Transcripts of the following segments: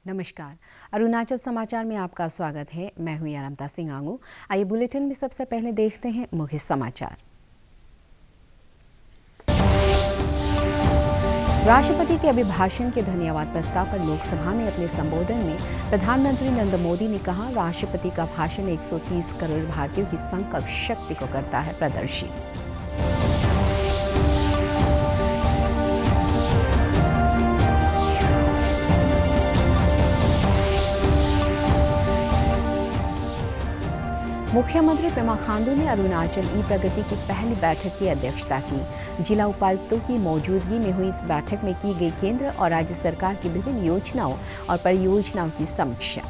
नमस्कार। अरुणाचल समाचार में आपका स्वागत है। मैं हूं यारमता सिंह आंगू। आइए बुलेटिन में सबसे पहले देखते हैं मुख्य समाचार। राष्ट्रपति के अभिभाषण के धन्यवाद प्रस्ताव पर लोकसभा में अपने संबोधन में प्रधानमंत्री नरेंद्र मोदी ने कहा, राष्ट्रपति का भाषण 130 करोड़ भारतीयों की संकल्प शक्ति को करता है प्रदर्शित। मुख्यमंत्री पेमा खांडू ने अरुणाचल ई प्रगति की पहली बैठक की अध्यक्षता की। जिला उपायुक्तों की मौजूदगी में हुई इस बैठक में की गई केंद्र और राज्य सरकार की विभिन्न योजनाओं और परियोजनाओं की समीक्षा।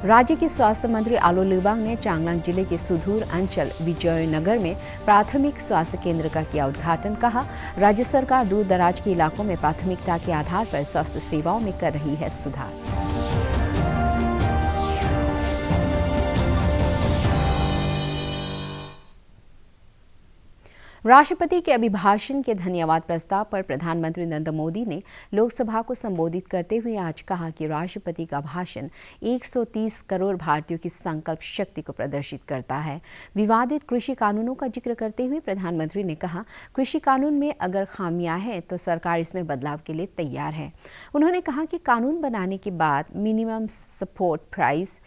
राज्य के स्वास्थ्य मंत्री आलो लिबांग ने चांगलांग जिले के सुदूर अंचल विजयनगर में प्राथमिक स्वास्थ्य केंद्र का किया उद्घाटन। कहा, राज्य सरकार दूर दराज के इलाकों में प्राथमिकता के आधार पर स्वास्थ्य सेवाओं में कर रही है सुधार। राष्ट्रपति के अभिभाषण के धन्यवाद प्रस्ताव पर प्रधानमंत्री नरेंद्र मोदी ने लोकसभा को संबोधित करते हुए आज कहा कि राष्ट्रपति का भाषण 130 करोड़ भारतीयों की संकल्प शक्ति को प्रदर्शित करता है। विवादित कृषि कानूनों का जिक्र करते हुए प्रधानमंत्री ने कहा, कृषि कानून में अगर खामियां हैं तो सरकार इसमें बदलाव के लिए तैयार है। उन्होंने कहा कि कानून बनाने के बाद मिनिमम सपोर्ट प्राइस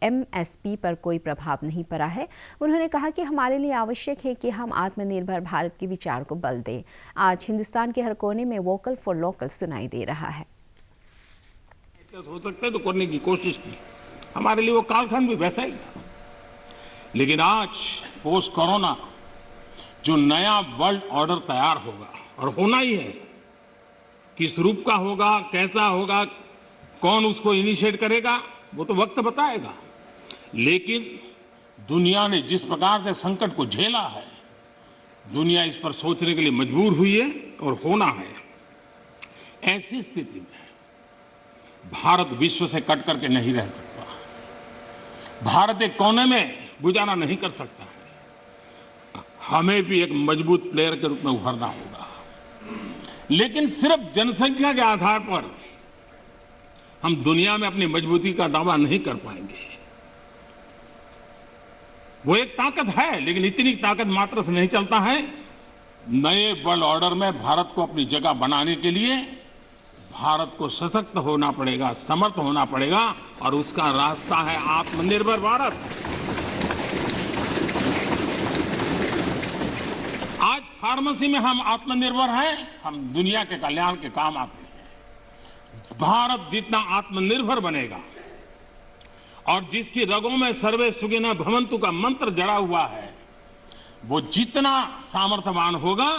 MSP पर कोई प्रभाव नहीं पड़ा है। उन्होंने कहा कि हमारे लिए आवश्यक है कि हम आत्मनिर्भर भारत के विचार को बल दें। आज हिंदुस्तान के हर कोने में वोकल फॉर लोकल सुनाई दे रहा है। हो सकते तो करने की कोशिश की, हमारे लिए वो कालखंड भी वैसा ही था। लेकिन आज पोस्ट कोरोना जो नया वर्ल्ड ऑर्डर तैयार होगा और होना ही है, किस रूप का होगा, कैसा होगा, कौन उसको इनिशिएट करेगा, वो तो वक्त बताएगा। लेकिन दुनिया ने जिस प्रकार से संकट को झेला है, दुनिया इस पर सोचने के लिए मजबूर हुई है और होना है। ऐसी स्थिति में भारत विश्व से कट करके नहीं रह सकता। भारत एक कोने में गुजारा नहीं कर सकता है। हमें भी एक मजबूत प्लेयर के रूप में उभरना होगा। लेकिन सिर्फ जनसंख्या के आधार पर हम दुनिया में अपनी मजबूती का दावा नहीं कर पाएंगे। वो एक ताकत है, लेकिन इतनी ताकत मात्र से नहीं चलता है। नए वर्ल्ड ऑर्डर में भारत को अपनी जगह बनाने के लिए भारत को सशक्त होना पड़ेगा, समर्थ होना पड़ेगा, और उसका रास्ता है आत्मनिर्भर भारत। आज फार्मेसी में हम आत्मनिर्भर हैं, हम दुनिया के कल्याण के काम आते हैं। भारत जितना आत्मनिर्भर बनेगा और जिसकी रगों में सर्वे सुखिनः भवन्तु का मंत्र जड़ा हुआ है, वो जितना सामर्थ्यवान होगा,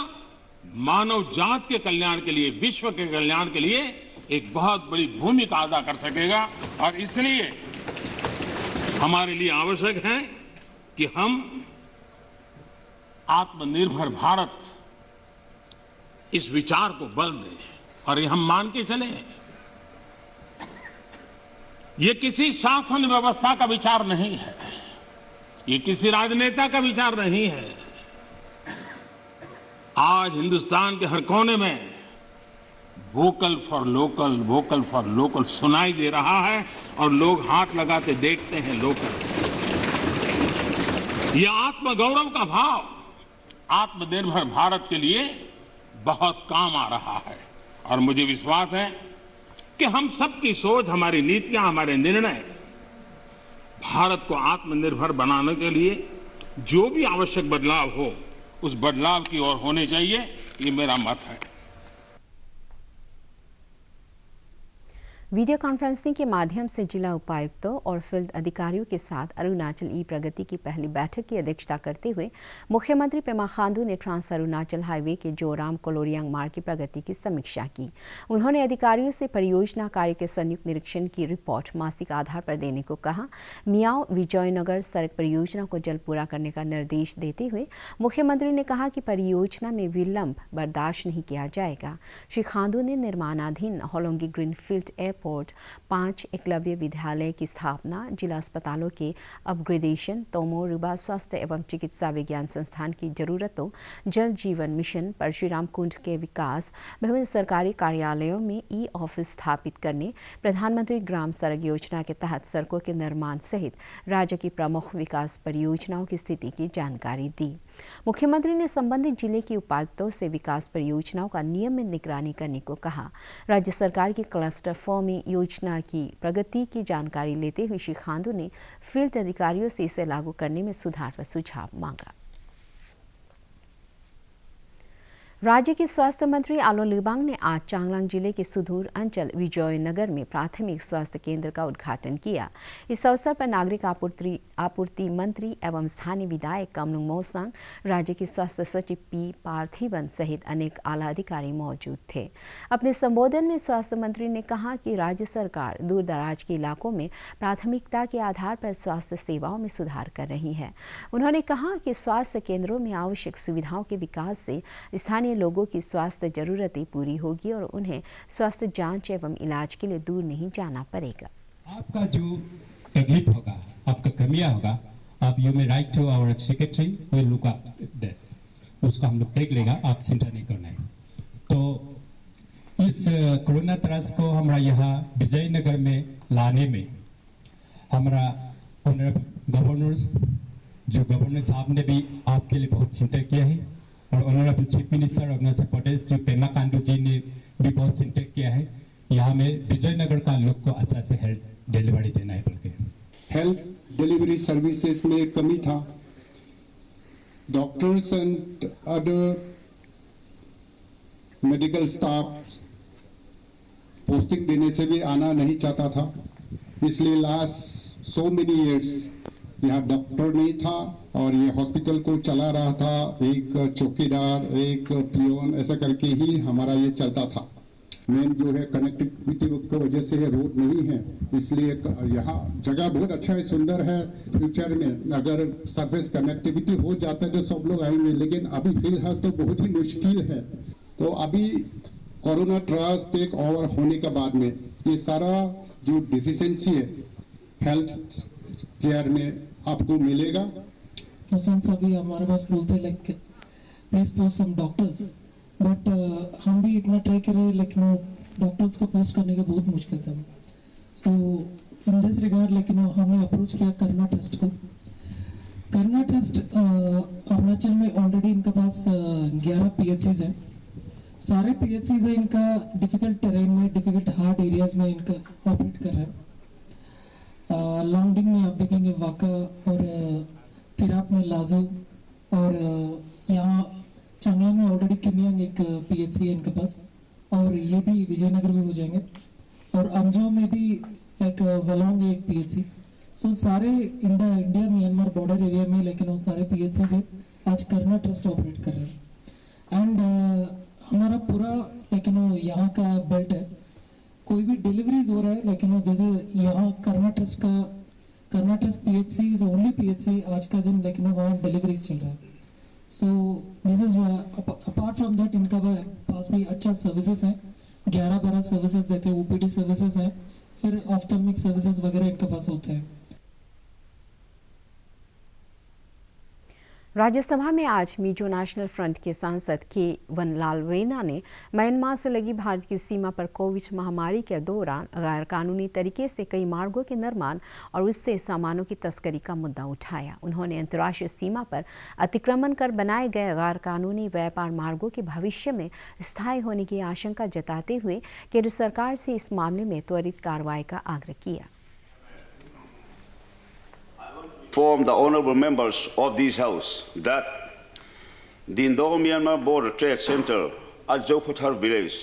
मानव जात के कल्याण के लिए, विश्व के कल्याण के लिए एक बहुत बड़ी भूमिका अदा कर सकेगा। और इसलिए हमारे लिए आवश्यक है कि हम आत्मनिर्भर भारत इस विचार को बल दें और ये हम मान के चलें। ये किसी शासन व्यवस्था का विचार नहीं है, ये किसी राजनेता का विचार नहीं है। आज हिंदुस्तान के हर कोने में vocal for local, vocal for local सुनाई दे रहा है और लोग हाथ लगाते देखते हैं लोकल। ये आत्मगौरव का भाव आत्मनिर्भर भारत के लिए बहुत काम आ रहा है। और मुझे विश्वास है कि हम सबकी सोच, हमारी नीतियां, हमारे निर्णय भारत को आत्मनिर्भर बनाने के लिए जो भी आवश्यक बदलाव हो, उस बदलाव की ओर होने चाहिए। ये मेरा मत है। वीडियो कॉन्फ्रेंसिंग के माध्यम से जिला उपायुक्तों और फील्ड अधिकारियों के साथ अरुणाचल ई प्रगति की पहली बैठक की अध्यक्षता करते हुए मुख्यमंत्री पेमा खांडू ने ट्रांस अरुणाचल हाईवे के जोराम कोलोरियांग मार्ग की प्रगति की समीक्षा की। उन्होंने अधिकारियों से परियोजना कार्य के संयुक्त निरीक्षण की रिपोर्ट मासिक आधार पर देने को कहा। मियाओ विजयनगर सड़क परियोजना को जल्द पूरा करने का निर्देश देते हुए मुख्यमंत्री ने कहा कि परियोजना में विलंब बर्दाश्त नहीं किया जाएगा। श्री खांडू ने निर्माणाधीन Hollongi greenfield airport airport, 5 Eklavya विद्यालय की स्थापना, जिला अस्पतालों के अपग्रेडेशन, तोमो रिबा स्वास्थ्य एवं चिकित्सा विज्ञान संस्थान की जरूरतों, जल जीवन मिशन, परशुराम कुंड के विकास, विभिन्न सरकारी कार्यालयों में ई ऑफिस स्थापित करने, प्रधानमंत्री ग्राम सड़क योजना के तहत सड़कों के निर्माण सहित राज्य की प्रमुख विकास परियोजनाओं की स्थिति की जानकारी दी। मुख्यमंत्री ने संबंधित जिले के उपायुक्तों से विकास परियोजनाओं का नियमित निगरानी करने को कहा। राज्य सरकार की क्लस्टर फार्मिंग योजना की प्रगति की जानकारी लेते हुए श्री खांडू ने फील्ड अधिकारियों से इसे लागू करने में सुधार का सुझाव मांगा। राज्य के स्वास्थ्य मंत्री आलो लिबांग ने आज चांगलांग जिले के सुदूर अंचल विजयनगर में प्राथमिक स्वास्थ्य केंद्र का उद्घाटन किया। इस अवसर पर नागरिक आपूर्ति मंत्री एवं स्थानीय विधायक कमलुंग मोसांग, राज्य के स्वास्थ्य सचिव पी पार्थिवन सहित अनेक आला अधिकारी मौजूद थे। अपने संबोधन में स्वास्थ्य मंत्री ने कहा कि राज्य सरकार दूर दराज के इलाकों में प्राथमिकता के आधार पर स्वास्थ्य सेवाओं में सुधार कर रही है। उन्होंने कहा कि स्वास्थ्य केंद्रों में आवश्यक सुविधाओं के विकास से स्थानीय लोगों की स्वास्थ्य जरूरतें पूरी होगी और उन्हें स्वास्थ्य जांच एवं इलाज के लिए दूर नहीं जाना पड़ेगा। आपका जो तकलीफ होगा, आपका कमियां होगा, आप you may write to our secretary, we look up that, उसको हम लोग देख लेगा, आप चिंता नहीं करना है। तो इस कोरोना त्रास को हमारा यहाँ विजयनगर में लाने में हमारा गवर्नर्स, जो गवर्नर साहब ने भी आपके लिए बहुत चिंता किया है, और honourable chief minister Arunachal Pradesh जो पेमा खांडू जी ने भी बहुत चिंता किया है। यहाँ में विजयनगर का लोग को अच्छा से हेल्थ डिलीवरी देना है बोलके। हेल्थ डिलीवरी सर्विसेज में कमी था। Doctors and other medical staff posting देने से भी आना नहीं चाहता था, इसलिए लास्ट सो मेनी इयर्स यहाँ डॉक्टर नहीं था और ये हॉस्पिटल को चला रहा था एक चौकीदार, एक पियोन, ऐसा करके ही हमारा ये चलता था। मेन जो है कनेक्टिविटी की वजह से रोड नहीं है, इसलिए यहाँ जगह बहुत अच्छा है, सुंदर है। फ्यूचर में अगर सरफेस कनेक्टिविटी हो जाता है तो सब लोग आएंगे, लेकिन अभी फिलहाल तो बहुत ही मुश्किल है। तो अभी कोरोना ट्रांस टेक ओवर होने के बाद में ये सारा जो डिफिशियंसी है हेल्थ केयर में आपको मिलेगा। सभी हमारे पास बोलते हैं like please post some doctors, but हम भी इतना ट्राई कर रहे हैं, लेकिन डॉक्टर्स को पोस्ट करने का बहुत मुश्किल था। सो इन दिस रिगार्ड लेकिन हमने अप्रोच किया करना ट्रस्ट को। करना ट्रस्ट अरुणाचल में ऑलरेडी इनके पास 11 PHCs हैं। सारे PHCs है इनका डिफिकल्ट टेरेन में, डिफिकल्ट हार्ड एरियाज में इनका ऑपरेट कर रहा है। लॉन्गडिंग में आप देखेंगे वाका और तिराप में लाजू, और यहाँ चांगलांग में ऑलरेडी किमियांग एक PHC है इनके पास, और ये भी विजयनगर में हो जाएंगे, और अंजाव में भी लाइक वलोंग एक PHC। सो सारे इंडिया म्यांमार बॉर्डर एरिया में लेकिन वो सारे PHCs है आज करना ट्रस्ट ऑपरेट कर रहे हैं। एंड हमारा पूरा लेकिन यहाँ का बेल्ट है, कोई भी डिलीवरीज हो रहा है लेकिन जैसे यहाँ करना trust PHC is only PHC आज का दिन, लेकिन वहाँ डिलीवरीज चल रहा है। So this is apart from that इनका पास भी अच्छा सर्विसेज है, 11-12 सर्विसेज देते हैं, OPD सर्विसेज है, फिर ऑफ्थल्मिक सर्विसेज वगैरह इनके पास होते हैं। राज्यसभा में आज मिजो नेशनल फ्रंट के सांसद के वनलाल वेना ने म्यांमार से लगी भारत की सीमा पर कोविड महामारी के दौरान गैर कानूनी तरीके से कई मार्गों के निर्माण और उससे सामानों की तस्करी का मुद्दा उठाया। उन्होंने अंतर्राष्ट्रीय सीमा पर अतिक्रमण कर बनाए गए गैर कानूनी व्यापार मार्गों के भविष्य में स्थायी होने की आशंका जताते हुए केंद्र सरकार से इस मामले में त्वरित कार्रवाई का आग्रह किया। Inform the honourable members of this House that the Indo-Myanmar Border Trade Center at Zokothar village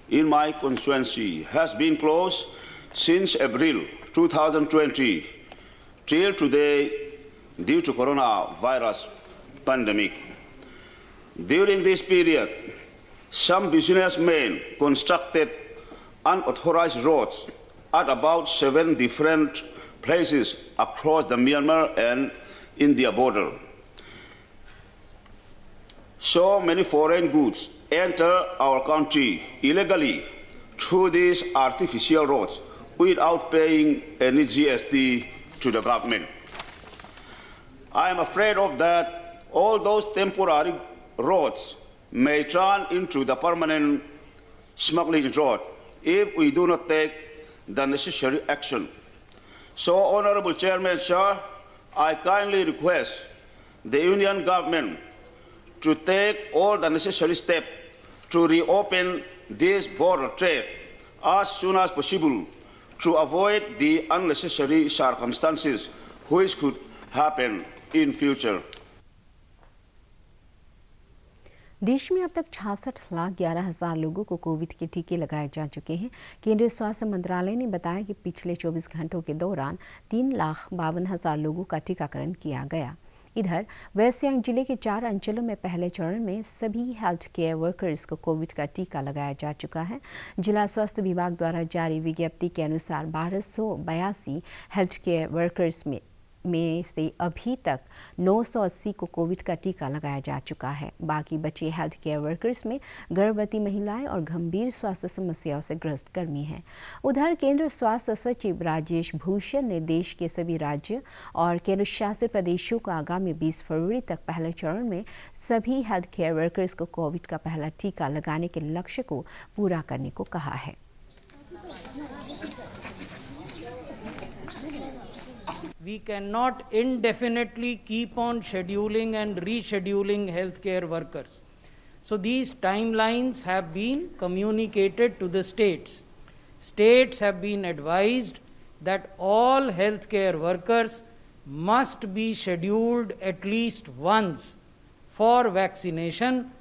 in my constituency has been closed since April 2020 till today due to coronavirus pandemic. During this period, some businessmen constructed unauthorized roads at about 7 different places across the Myanmar and India border. So many foreign goods enter our country illegally through these artificial roads without paying any GST to the government. I am afraid of that all those temporary roads may turn into the permanent smuggling road if we do not take the necessary action. So, Honorable Chairman, sir, I kindly request the Union government to take all the necessary steps to reopen this border trade as soon as possible to avoid the unnecessary circumstances which could happen in future. देश में अब तक 66,11,000 लोगों को Covid के टीके लगाए जा चुके हैं। केंद्रीय स्वास्थ्य मंत्रालय ने बताया कि पिछले 24 घंटों के दौरान 3,52,000 लोगों का टीकाकरण किया गया। इधर वेस्ट सियांग जिले के 4 अंचलों में पहले चरण में सभी हेल्थ केयर वर्कर्स को कोविड का टीका लगाया जा चुका है। जिला स्वास्थ्य विभाग द्वारा जारी विज्ञप्ति के अनुसार 1282 हेल्थ केयर वर्कर्स में से अभी तक 980 को कोविड का टीका लगाया जा चुका है। बाकी बचे हेल्थ केयर वर्कर्स में गर्भवती महिलाएं और गंभीर स्वास्थ्य समस्याओं से ग्रस्त कर्मी हैं। उधर केंद्रीय स्वास्थ्य सचिव राजेश भूषण ने देश के सभी राज्य और केंद्र शासित प्रदेशों को आगामी 20 फरवरी तक पहले चरण में सभी हेल्थ केयर वर्कर्स को कोविड का पहला टीका लगाने के लक्ष्य को पूरा करने को कहा है। We cannot indefinitely keep on scheduling and rescheduling healthcare workers. So these timelines have been communicated to the states. States have been advised that all healthcare workers must be scheduled at least once for vaccination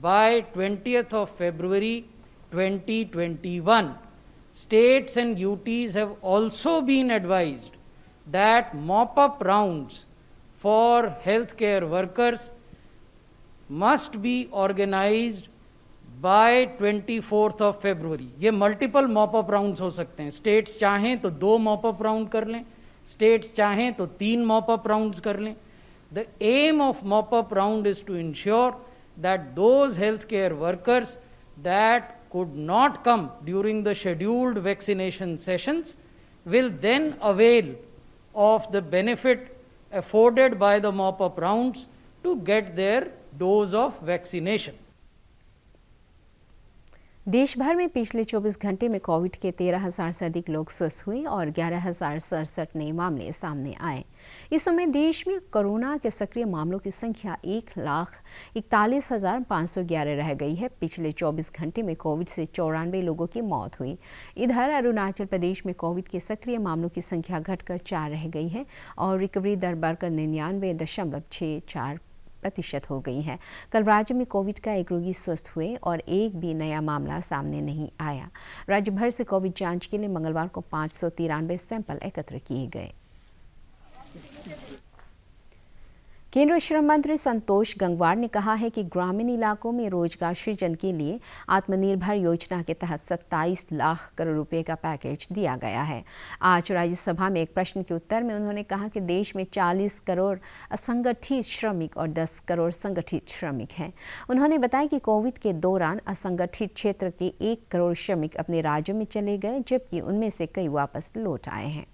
by 20th of February 2021. States and UTs have also been advised that mop-up rounds for healthcare workers must be organized by 24th of February. ये multiple mop up rounds हो सकते हैं। States चाहें तो 2 mop up round कर लें, states चाहें तो 3 मॉपअप राउंड्स कर लें। The aim of mop-up round is to ensure that those healthcare workers that could not come during the scheduled vaccination sessions will then avail of the benefit afforded by the mop-up rounds to get their dose of vaccination. देश भर में पिछले 24 घंटे में Covid के 13,000 से अधिक लोग स्वस्थ हुए और 11,067 नए मामले सामने आए। इस समय देश में कोरोना के सक्रिय मामलों की संख्या 1,41,511 रह गई है। पिछले 24 घंटे में कोविड से 94 लोगों की मौत हुई। इधर अरुणाचल प्रदेश में कोविड के सक्रिय मामलों की संख्या घटकर 4 रह गई है और रिकवरी दर बढ़कर 99.64% हो गई है। कल राज्य में कोविड का एक रोगी स्वस्थ हुए और एक भी नया मामला सामने नहीं आया। राज्य भर से कोविड जांच के लिए मंगलवार को 593 सैंपल एकत्र किए गए। केंद्रीय श्रम मंत्री संतोष गंगवार ने कहा है कि ग्रामीण इलाकों में रोजगार सृजन के लिए आत्मनिर्भर योजना के तहत 27 लाख करोड़ रुपए का पैकेज दिया गया है। आज राज्यसभा में एक प्रश्न के उत्तर में उन्होंने कहा कि देश में 40 करोड़ असंगठित श्रमिक और 10 करोड़ संगठित श्रमिक हैं। उन्होंने बताया कि कोविड के दौरान असंगठित क्षेत्र के 1 करोड़ श्रमिक अपने राज्यों में चले गए, जबकि उनमें से कई वापस लौट आए हैं।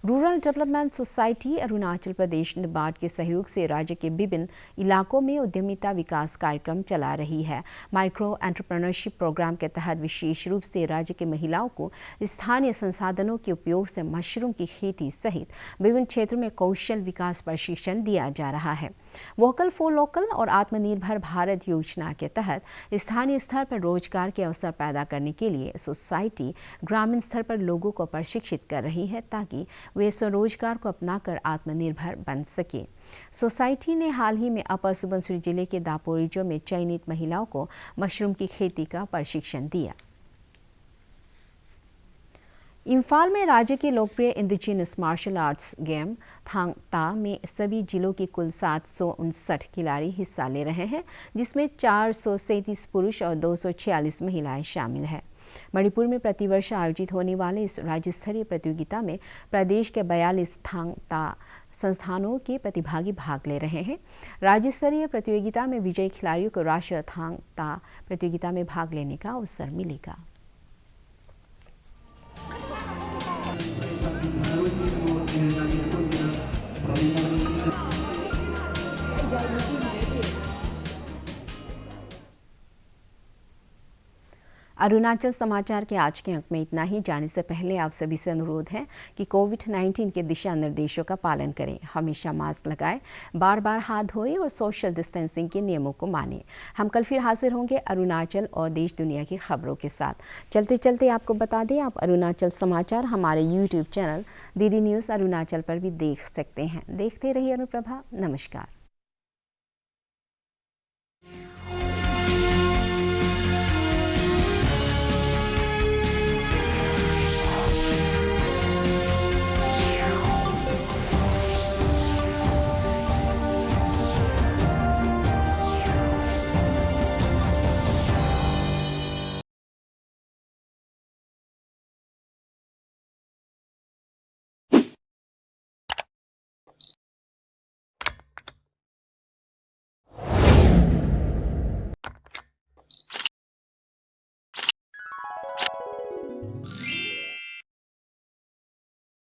Rural development society Arunachal Pradesh निबार्ड के सहयोग से राज्य के विभिन्न इलाकों में उद्यमिता विकास कार्यक्रम चला रही है। माइक्रो एंटरप्रेन्योरशिप प्रोग्राम के तहत विशेष रूप से राज्य के महिलाओं को स्थानीय संसाधनों के उपयोग से मशरूम की खेती सहित विभिन्न क्षेत्रों में कौशल विकास प्रशिक्षण दिया जा रहा है। वोकल फॉर लोकल और आत्मनिर्भर भारत योजना के तहत स्थानीय स्तर पर रोजगार के अवसर पैदा करने के लिए सोसाइटी ग्रामीण स्तर पर लोगों को प्रशिक्षित कर रही है ताकि वे स्वरोजगार को अपनाकर आत्मनिर्भर बन सके। सोसाइटी ने हाल ही में अपर सुबनसिरी जिले के दापोरिजो में चयनित महिलाओं को मशरूम की खेती का प्रशिक्षण दिया। इम्फाल में राज्य के लोकप्रिय इंडिजिनस मार्शल आर्ट्स गेम थांग ता में सभी जिलों के कुल 759 खिलाड़ी हिस्सा ले रहे हैं, जिसमें 437 पुरुष और 246 महिलाएं शामिल हैं। मणिपुर में प्रतिवर्ष आयोजित होने वाले इस राज्य स्तरीय प्रतियोगिता में प्रदेश के 42 संस्थानों के प्रतिभागी भाग ले रहे हैं। राज्य स्तरीय प्रतियोगिता में विजयी खिलाड़ियों को राष्ट्रीय थांग ता प्रतियोगिता में भाग लेने का अवसर मिलेगा। अरुणाचल समाचार के आज के अंक में इतना ही। जाने से पहले आप सभी से अनुरोध है कि कोविड-19 के दिशा निर्देशों का पालन करें, हमेशा मास्क लगाएं, बार बार हाथ धोएं और सोशल डिस्टेंसिंग के नियमों को मानें। हम कल फिर हाजिर होंगे अरुणाचल और देश दुनिया की खबरों के साथ। चलते चलते आपको बता दें, आप अरुणाचल समाचार हमारे YouTube channel DD news Arunachal पर भी देख सकते हैं। देखते रहिए अनुप्रभा। नमस्कार।